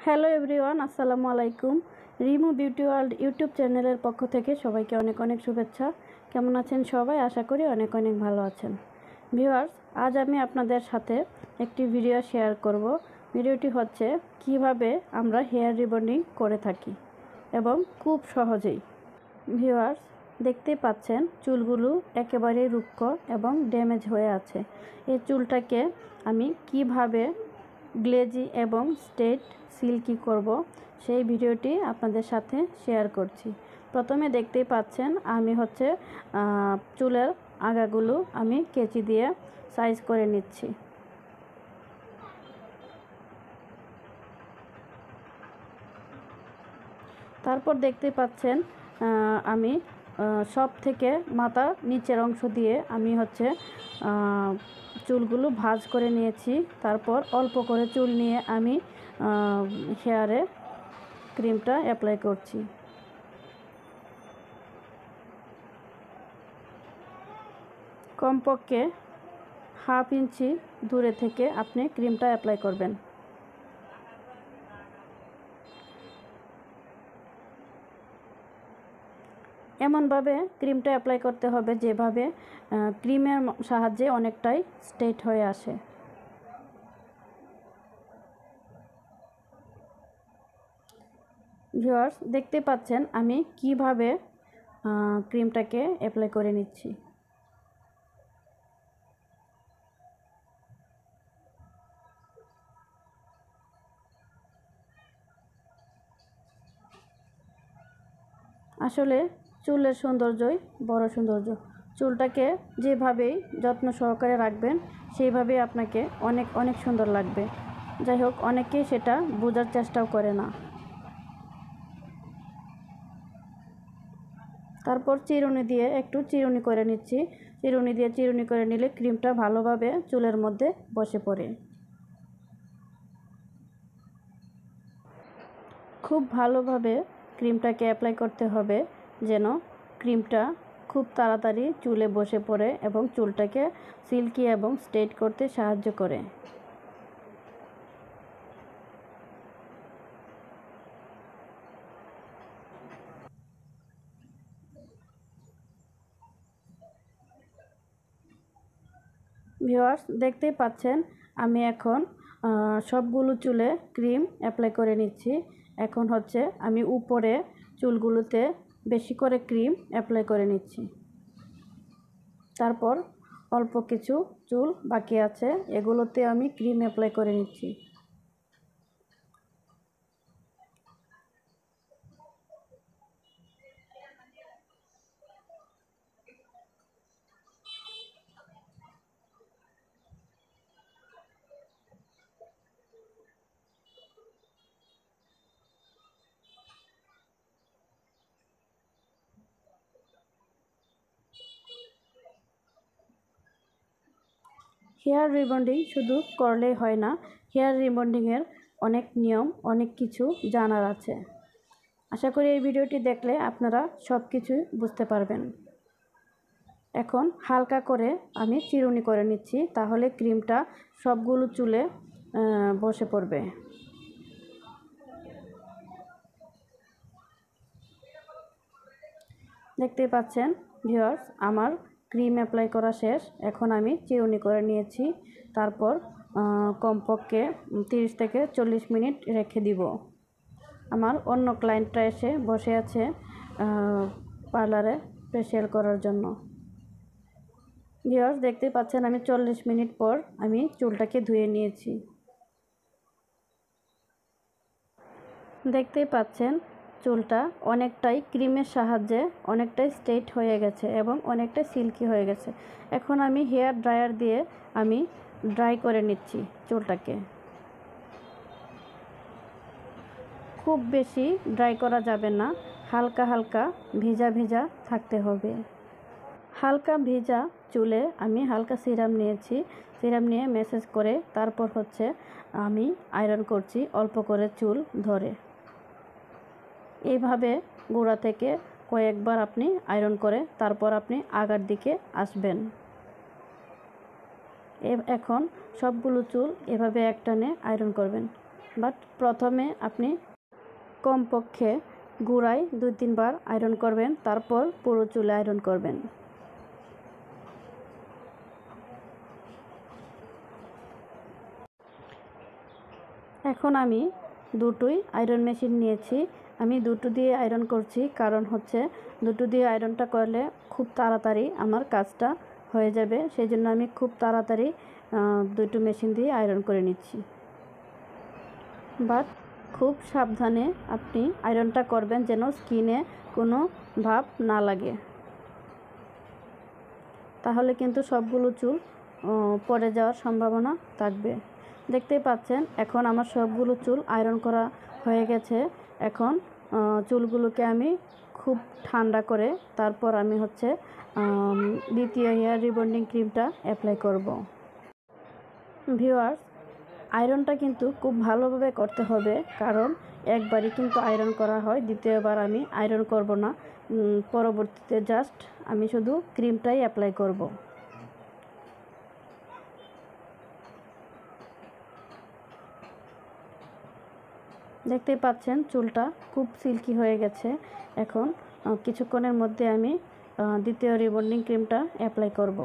Hello everyone, আসসালামু আলাইকুম। Rimu beauty world YouTube চ্যানেলের পক্ষ থেকে সবাইকে অনেক অনেক শুভেচ্ছা। কেমন আছেন সবাই? আশা করি অনেক অনেক ভালো আছেন। ভিউয়ার্স, আজ আমি আপনাদের সাথে একটি ভিডিও শেয়ার করব। ভিডিওটি হচ্ছে কিভাবে আমরা হেয়ার রিবন্ডিং করে থাকি এবং খুব সহজেই। ভিউয়ার্স, দেখতে পাচ্ছেন চুলগুলো একেবারে রুক্ষ এবং ড্যামেজ হয়ে আছে। এই চুলটাকে আমি কিভাবে গ্লেজি এবং স্ট্রেট সিল্কি করব সেই ভিডিওটি আপনাদের সাথে শেয়ার করছি। প্রথমে দেখতেই পাচ্ছেন আমি চুলের আগাগুলো আমি কেচি দিয়ে সাইজ করে নিচ্ছি। তারপর দেখতে পাচ্ছেন আমি সব থেকে মাথার নিচের অংশ দিয়ে আমি চুলগুলো ভাঁজ করে নিয়েছি। তারপর অল্প করে চুল নিয়ে আমি হেয়ারে ক্রিমটা অ্যাপ্লাই করছি। কমপক্ষে হাফ ইঞ্চি দূরে থেকে আপনি ক্রিমটা অ্যাপ্লাই করবেন। এমনভাবে ক্রিমটা অ্যাপ্লাই করতে হবে যেভাবে ক্রিমের সাহায্যে অনেকটাই স্ট্রেট হয়ে আসে। ভিউয়ার্স, দেখতে পাচ্ছেন আমি কিভাবে ক্রিমটাকে অ্যাপ্লাই করে নিচ্ছি। আসলে চুলের সৌন্দর্যই বড় সৌন্দর্য। চুলটাকে যেভাবেই যত্ন সহকারে রাখবেন সেইভাবেই আপনাকে অনেক অনেক সুন্দর লাগবে। যাই হোক, অনেকেই সেটা বোঝার চেষ্টাও করে না। তারপর চিরুনি দিয়ে একটু চিরুনি করে নিচ্ছি। চিরুনি করে নিলে ক্রিমটা ভালোভাবে চুলের মধ্যে বসে পড়ে। খুব ভালোভাবে ক্রিমটাকে অ্যাপ্লাই করতে হবে যেন ক্রিমটা খুব তাড়াতাড়ি চুলে বসে পড়ে এবং চুলটাকে সিল্কি এবং স্ট্রেট করতে সাহায্য করে। ভিউয়ার্স, দেখতেই পাচ্ছেন আমি এখন সবগুলো চুলে ক্রিম অ্যাপ্লাই করে নিচ্ছি। এখন আমি উপরে চুলগুলোতে বেশি করে ক্রিম অ্যাপ্লাই করে নিচ্ছি। তারপর অল্প কিছু চুল বাকি আছে, এগুলোতে আমি ক্রিম অ্যাপ্লাই করে নিচ্ছি। হেয়ার রিবন্ডিং শুধু করলেই হয় না, হেয়ার রিবন্ডিংয়ের অনেক নিয়ম, অনেক কিছু জানার আছে। আশা করি এই ভিডিওটি দেখলে আপনারা সব কিছুই বুঝতে পারবেন। এখন হালকা করে আমি চিরুনি করে নিচ্ছি, তাহলে ক্রিমটা সবগুলো চুলে বসে পড়বে। দেখতে পাচ্ছেন ভিউয়ার্স, আমার ক্রিম অ্যাপ্লাই করা শেষ। এখন আমি চিরুনি করে নিয়েছি। তারপর কমপক্ষে 30 থেকে 40 মিনিট রেখে দিব। আমার অন্য ক্লায়েন্টরা এসে বসে আছে পার্লারে ফেশিয়াল করার জন্য। ভিউয়ার্স, দেখতে পাচ্ছেন আমি 40 মিনিট পর আমি চুলটাকে ধুয়ে নিয়েছি। দেখতেই পাচ্ছেন চুলটা অনেকটাই ক্রিমের সাহায্যে অনেকটাই স্ট্রেট হয়ে গেছে এবং অনেকটাই সিল্কি হয়ে গেছে। এখন আমি হেয়ার ড্রায়ার দিয়ে আমি ড্রাই করে নিচ্ছি চুলটাকে। খুব বেশি ড্রাই করা যাবে না, হালকা হালকা ভিজা ভিজা থাকতে হবে। হালকা ভিজা চুলে আমি হালকা সিরাম নিয়েছি। সিরাম নিয়ে ম্যাসাজ করে তারপর আমি আয়রন করছি অল্প করে চুল ধরে। এইভাবে গোড়া থেকে কয়েকবার আপনি আয়রন করে তারপর আপনি আগার দিকে আসবেন। এখন সবগুলো চুল এভাবে একটানে আয়রন করবেন। বাট প্রথমে আপনি কমপক্ষে গোড়ায় 2-3 বার আয়রন করবেন, তারপর পুরো চুলে আয়রন করবেন। এখন আমি দুটোই আয়রন মেশিন নিয়েছি। আমি দুটো দিয়ে আয়রন করছি, কারণ হচ্ছে দুটো দিয়ে আয়রনটা করলে খুব তাড়াতাড়ি আমার কাজটা হয়ে যাবে। সেই জন্য আমি খুব তাড়াতাড়ি দুটো মেশিন দিয়ে আয়রন করে নিচ্ছি। বাট খুব সাবধানে আপনি আয়রনটা করবেন, যেন স্কিনে কোনো ভাব না লাগে, তাহলে কিন্তু সবগুলো চুল পড়ে যাওয়ার সম্ভাবনা থাকবে। দেখতেই পাচ্ছেন এখন আমার সবগুলো চুল আয়রন করা হয়ে গেছে। এখন চুলগুলোকে আমি খুব ঠান্ডা করে তারপর আমি হচ্ছে দ্বিতীয় হেয়ার রিবন্ডিং ক্রিমটা অ্যাপ্লাই করব। ভিউয়ার্স, আয়রনটা কিন্তু খুব ভালোভাবে করতে হবে, কারণ একবারই কিন্তু আয়রন করা হয়, দ্বিতীয়বার আমি আয়রন করব না। পরবর্তীতে জাস্ট আমি শুধু ক্রিমটাই অ্যাপ্লাই করব। দেখতেই পাচ্ছেন চুলটা খুব সিল্কি হয়ে গেছে। এখন কিছুক্ষণের মধ্যে আমি দ্বিতীয় রিবন্ডিং ক্রিমটা অ্যাপ্লাই করব।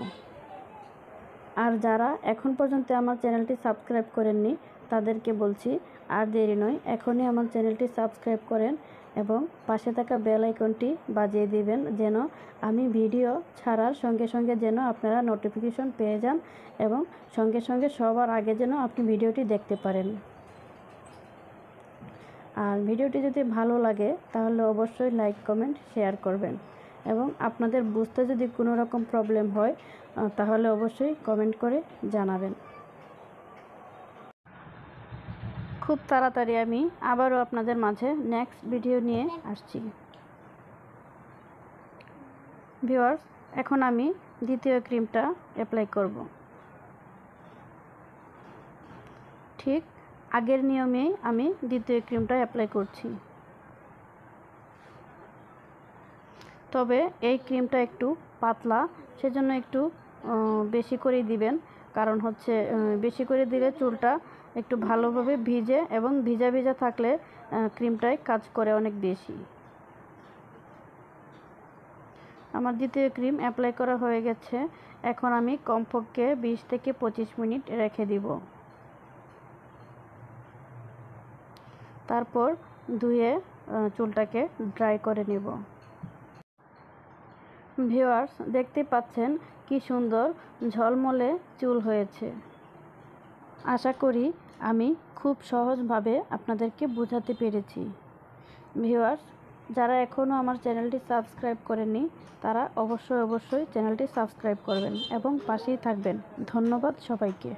আর যারা এখন পর্যন্ত আমার চ্যানেলটি সাবস্ক্রাইব করেননি তাদেরকে বলছি, আর দেরি নয়, এখনই আমার চ্যানেলটি সাবস্ক্রাইব করেন এবং পাশে থাকা বেল আইকনটি বাজিয়ে দিবেন, যেন আমি ভিডিও ছাড়ার সঙ্গে সঙ্গে যেন আপনারা নোটিফিকেশন পেয়ে যান এবং সঙ্গে সঙ্গে সবার আগে যেন আপনি ভিডিওটি দেখতে পারেন। আর ভিডিওটি যদি ভালো লাগে তাহলে অবশ্যই লাইক, কমেন্ট, শেয়ার করবেন এবং আপনাদের বুঝতে যদি কোনো রকম প্রবলেম হয় তাহলে অবশ্যই কমেন্ট করে জানাবেন। খুব তাড়াতাড়ি আমি আবারও আপনাদের মাঝে নেক্সট ভিডিও নিয়ে আসছি। ভিউয়ার্স, এখন আমি দ্বিতীয় ক্রিমটা অ্যাপ্লাই করব। ঠিক আগের নিয়মেই আমি দ্বিতীয় ক্রিমটা অ্যাপ্লাই করছি, তবে এই ক্রিমটা একটু পাতলা, সেজন্য একটু বেশি করে দিবেন, কারণ হচ্ছে বেশি করে দিলে চুলটা একটু ভালোভাবে ভিজে এবং ভিজা ভিজা থাকলে ক্রিমটায় কাজ করে অনেক বেশি। আমার দ্বিতীয় ক্রিম অ্যাপ্লাই করা হয়ে গেছে। এখন আমি কমপক্ষে 20 থেকে 25 মিনিট রেখে দিব, তারপর ধুয়ে চুলটাকে ড্রাই করে নেব। ভিউয়ার্স, দেখতে পাচ্ছেন কি সুন্দর ঝলমলে চুল হয়েছে। আশা করি আমি খুব সহজভাবে আপনাদেরকে বোঝাতে পেরেছি। ভিউয়ার্স, যারা এখনও আমার চ্যানেলটি সাবস্ক্রাইব করেননি তারা অবশ্যই চ্যানেলটি সাবস্ক্রাইব করবেন এবং পাশেই থাকবেন। ধন্যবাদ সবাইকে।